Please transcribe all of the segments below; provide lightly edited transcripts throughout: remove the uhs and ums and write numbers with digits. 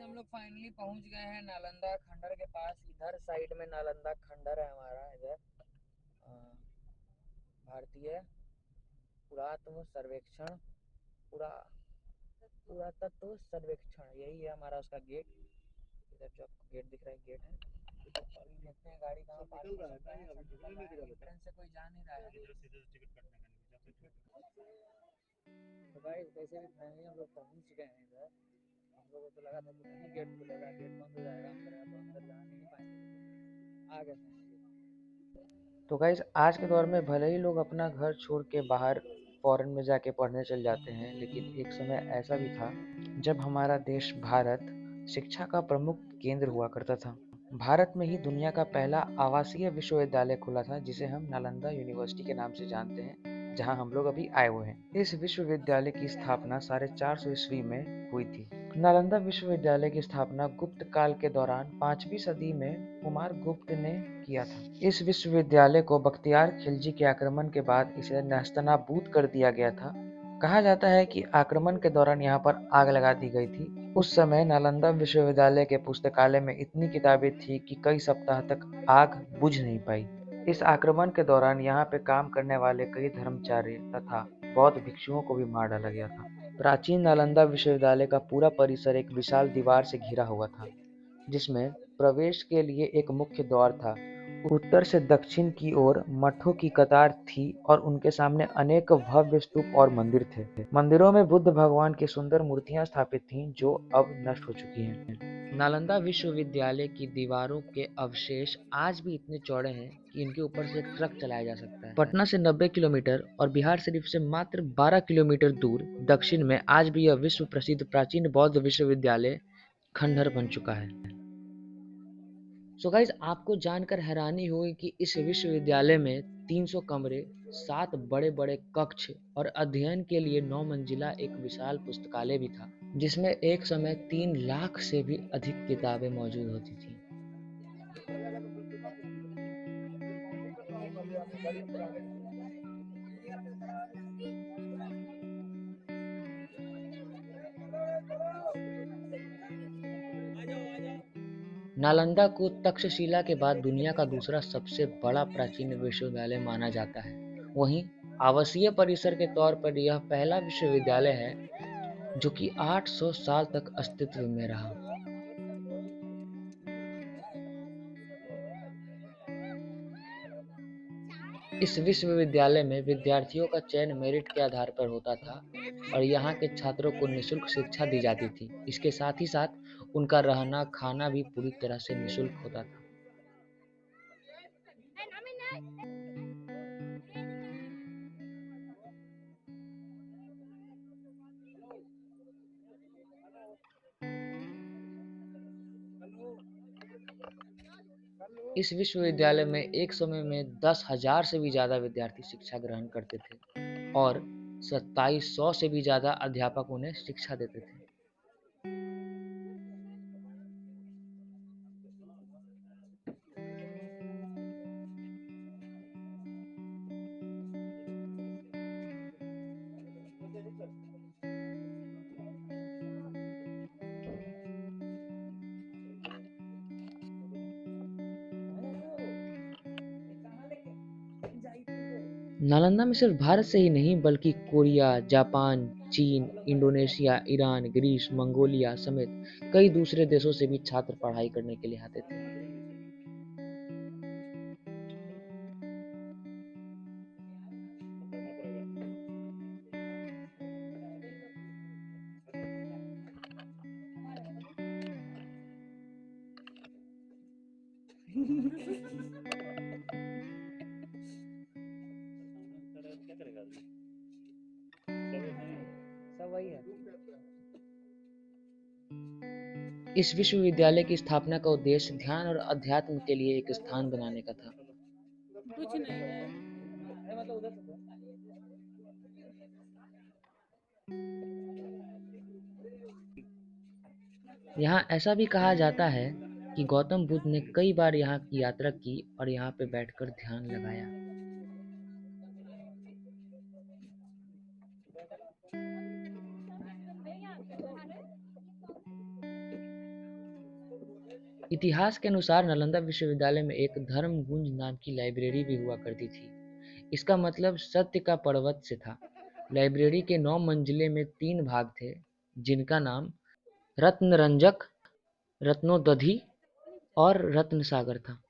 हम लोग फाइनली पहुंच गए हैं नालंदा खंडर के पास। इधर साइड में नालंदा खंडर है हमारा। इधर भारतीय पुरातत्व सर्वेक्षण पुरा पुरातत्व सर्वेक्षण, यही है हमारा उसका गेट। इधर जो आपको गेट दिख रहा है, गेट है। अभी देखते हैं गाड़ी कहाँ पार्क हो सकता है। सब निकल रहा है, एंट्रेंस से कोई जा नहीं रहा है। तो गाइस कैसे भी फाइनली हम लोग पहुंच चुके हैं इधर। हम लोगों को लगा था कि नहीं गेट खुलेगा, गेट बंद हो जाएगा अंदर, तो अंदर जा नहीं पाएंगे। आ गए फाइनली। तो गाइस आज के दौर में भले ही लोग अपना घर छोड़ के बाहर फॉरेन में जाके पढ़ने चल जाते हैं, लेकिन एक समय ऐसा भी था जब हमारा देश भारत शिक्षा का प्रमुख केंद्र हुआ करता था। भारत में ही दुनिया का पहला आवासीय विश्वविद्यालय खुला था, जिसे हम नालंदा यूनिवर्सिटी के नाम से जानते हैं, जहां हम लोग अभी आए हुए हैं। इस विश्वविद्यालय की स्थापना 450 ईस्वी में हुई थी। नालंदा विश्वविद्यालय की स्थापना गुप्त काल के दौरान 5वीं सदी में कुमार गुप्त ने किया था। इस विश्वविद्यालय को बख्तियार खिलजी के आक्रमण के बाद इसे नेस्तनाबूद कर दिया गया था। कहा जाता है कि आक्रमण के दौरान यहाँ पर आग लगा दी गई थी। उस समय नालंदा विश्वविद्यालय के पुस्तकालय में इतनी किताबें थी कि कई सप्ताह तक आग बुझ नहीं पाई। इस आक्रमण के दौरान यहाँ पे काम करने वाले कई धर्मचार्य तथा बौद्ध भिक्षुओं को भी मार डाला गया था। प्राचीन नालंदा विश्वविद्यालय का पूरा परिसर एक विशाल दीवार से घिरा हुआ था, जिसमें प्रवेश के लिए एक मुख्य द्वार था। उत्तर से दक्षिण की ओर मठों की कतार थी और उनके सामने अनेक भव्य स्तूप और मंदिर थे। मंदिरों में बुद्ध भगवान की सुंदर मूर्तियां स्थापित थीं, जो अब नष्ट हो चुकी हैं। नालंदा विश्वविद्यालय की दीवारों के अवशेष आज भी इतने चौड़े हैं कि इनके ऊपर से ट्रक चलाया जा सकता है। पटना से 90 किलोमीटर और बिहार शरीफ से मात्र 12 किलोमीटर दूर दक्षिण में आज भी यह विश्व प्रसिद्ध प्राचीन बौद्ध विश्वविद्यालय खंडहर बन चुका है। सो गाइज आपको जानकर हैरानी होगी कि इस विश्वविद्यालय में 300 कमरे, 7 बड़े बड़े कक्ष और अध्ययन के लिए 9 मंजिला एक विशाल पुस्तकालय भी था, जिसमें एक समय 3 लाख से भी अधिक किताबें मौजूद होती थी। नालंदा को तक्षशिला के बाद दुनिया का दूसरा सबसे बड़ा प्राचीन विश्वविद्यालय माना जाता है। वहीं आवासीय परिसर के तौर पर यह पहला विश्वविद्यालय है जो कि 800 साल तक अस्तित्व में रहा। इस विश्वविद्यालय में विद्यार्थियों का चयन मेरिट के आधार पर होता था और यहाँ के छात्रों को निःशुल्क शिक्षा दी जाती थी। इसके साथ ही साथ उनका रहना खाना भी पूरी तरह से निःशुल्क होता था। इस विश्वविद्यालय में एक समय में 10,000 से भी ज्यादा विद्यार्थी शिक्षा ग्रहण करते थे और 2700 से भी ज्यादा अध्यापक उन्हें शिक्षा देते थे। नालंदा में सिर्फ भारत से ही नहीं बल्कि कोरिया, जापान, चीन, इंडोनेशिया, ईरान, ग्रीस, मंगोलिया समेत कई दूसरे देशों से भी छात्र पढ़ाई करने के लिए आते थे। सब वही है। इस विश्वविद्यालय की स्थापना का उद्देश्य ध्यान और अध्यात्म के लिए एक स्थान बनाने का था। कुछ नहीं है। यहाँ ऐसा भी कहा जाता है कि गौतम बुद्ध ने कई बार यहाँ की यात्रा की और यहाँ पे बैठकर ध्यान लगाया। इतिहास के अनुसार नालंदा विश्वविद्यालय में एक धर्मगुंज नाम की लाइब्रेरी भी हुआ करती थी। इसका मतलब सत्य का पर्वत से था। लाइब्रेरी के 9 मंजिले में 3 भाग थे, जिनका नाम रत्नरंजक, रत्नोदधि और रत्नसागर था।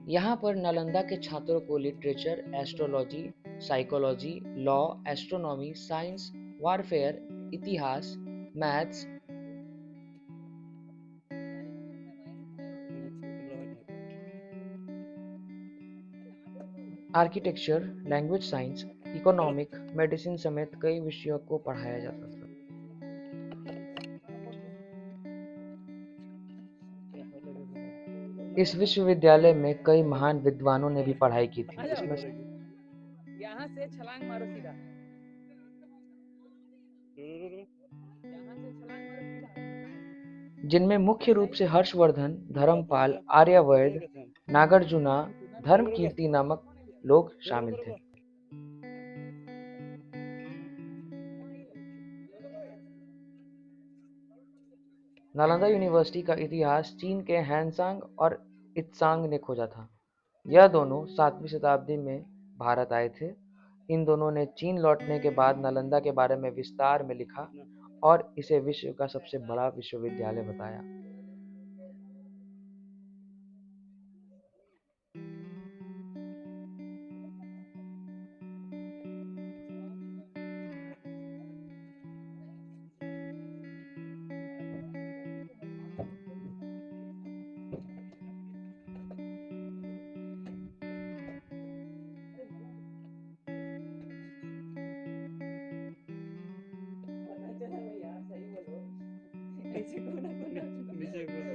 यहाँ पर नालंदा के छात्रों को literature, astrology, psychology, law, astronomy, science, warfare, इतिहास, maths, architecture, language science, economic, medicine समेत कई विषयों को पढ़ाया जाता था। इस विश्वविद्यालय में कई महान विद्वानों ने भी पढ़ाई की थी, यहाँ से छलांग मारो सीधा। यहाँ से छलांग मारो सीधा। जिनमें मुख्य रूप से हर्षवर्धन, धर्मपाल, आर्यवर्ध, नागार्जुना, धर्मकीर्ति नामक लोग शामिल थे। नालंदा यूनिवर्सिटी का इतिहास चीन के हैनसांग और इत्सांग ने खोजा था। यह दोनों 7वीं शताब्दी में भारत आए थे। इन दोनों ने चीन लौटने के बाद नालंदा के बारे में विस्तार में लिखा और इसे विश्व का सबसे बड़ा विश्वविद्यालय बताया।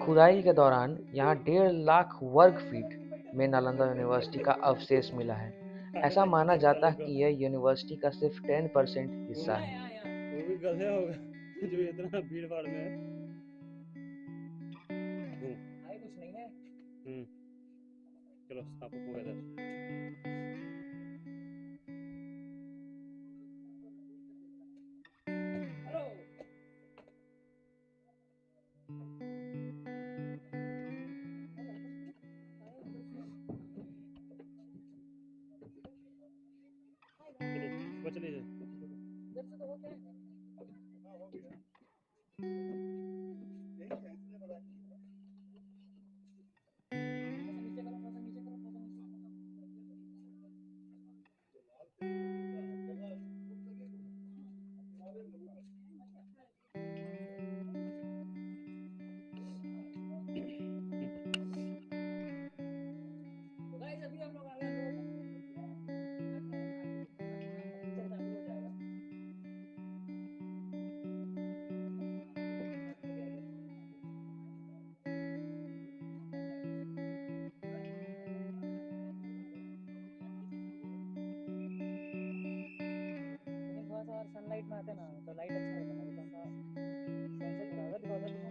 खुदाई के दौरान यहाँ 1.5 लाख वर्ग फीट में नालंदा यूनिवर्सिटी का अवशेष मिला है। ऐसा माना जाता है कि यह यूनिवर्सिटी का सिर्फ 10% हिस्सा है। वो भी गधे होगा जो इतना भीड़ भाड़ में है। कुछ नहीं है। चलो आप हो गया। चलिए सनलाइट में आते ना तो लाइट अच्छा रहता ना, थोड़ा सा सनसेट हो रहा है, दिखाओ दिखाओ।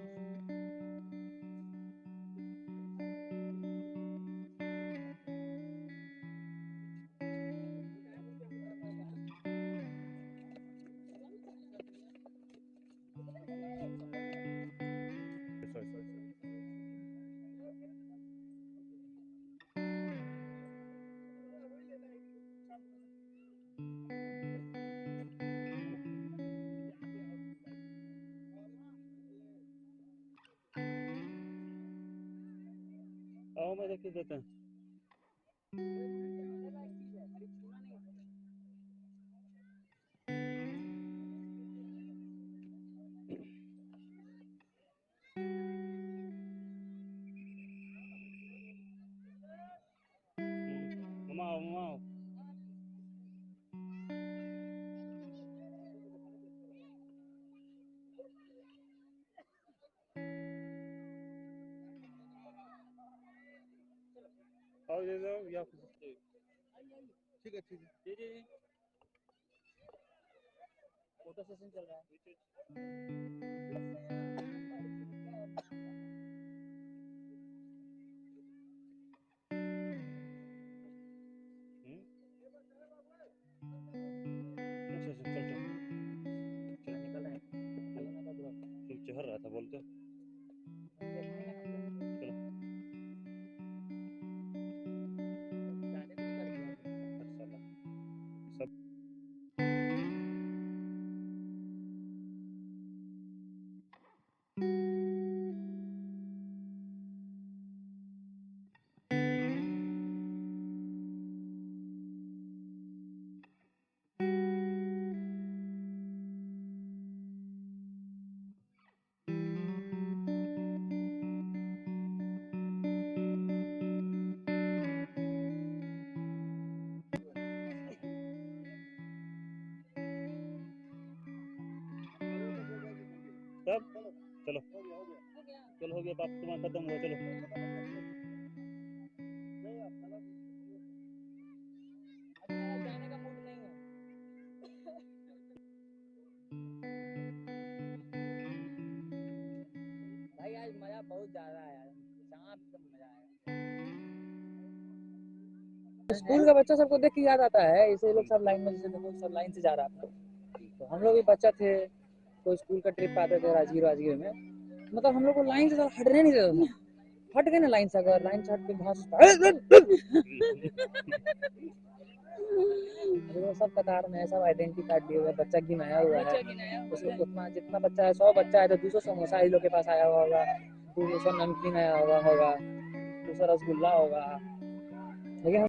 आओ मैं देख देता हूँ। मम्मा आओ मम्मा आओ। आओ दे दो या ठीक है ठीक है। जी जी जी, फोटो सेशन चल रहा है। अच्छा अच्छा चल चल निकल रहे हैं, निकलना था ब्रो। तुम चढ़ रहा था बोलते हो। देखने का मतलब चलो जाने कुछ कर दिया आपने। हट साला सब तब चलो चलो हो गया पाप तुम्हारा खत्म हुआ चलो। अभी मेरा जाने का मूड नहीं है। भाई आज मजा बहुत ज्यादा है यार, सांप एकदम मजा आया। स्कूल का बच्चा सबको देख के याद आता है, इसे लोग सब लाइन में, जैसे देखो सब लाइन से जा रहा था, तो हम लोग भी बच्चा थे, कोई स्कूल का ट्रिप आते थे राजगीर में, मतलब हम लोग को लाइन से हटने नहीं देता था। हट गए ना लाइन से, अगर लाइन से हट के घास वो सब कतार में है, सब आइडेंटिटी कार्ड लिए हुआ है, बच्चा गिनाया हुआ है, उसमें उतना जितना बच्चा है, 100 बच्चा है तो 200 समोसा ही लोग के पास आया हुआ होगा, 200 नमकीन आया हुआ होगा, 200 रसगुल्ला होगा, लेकिन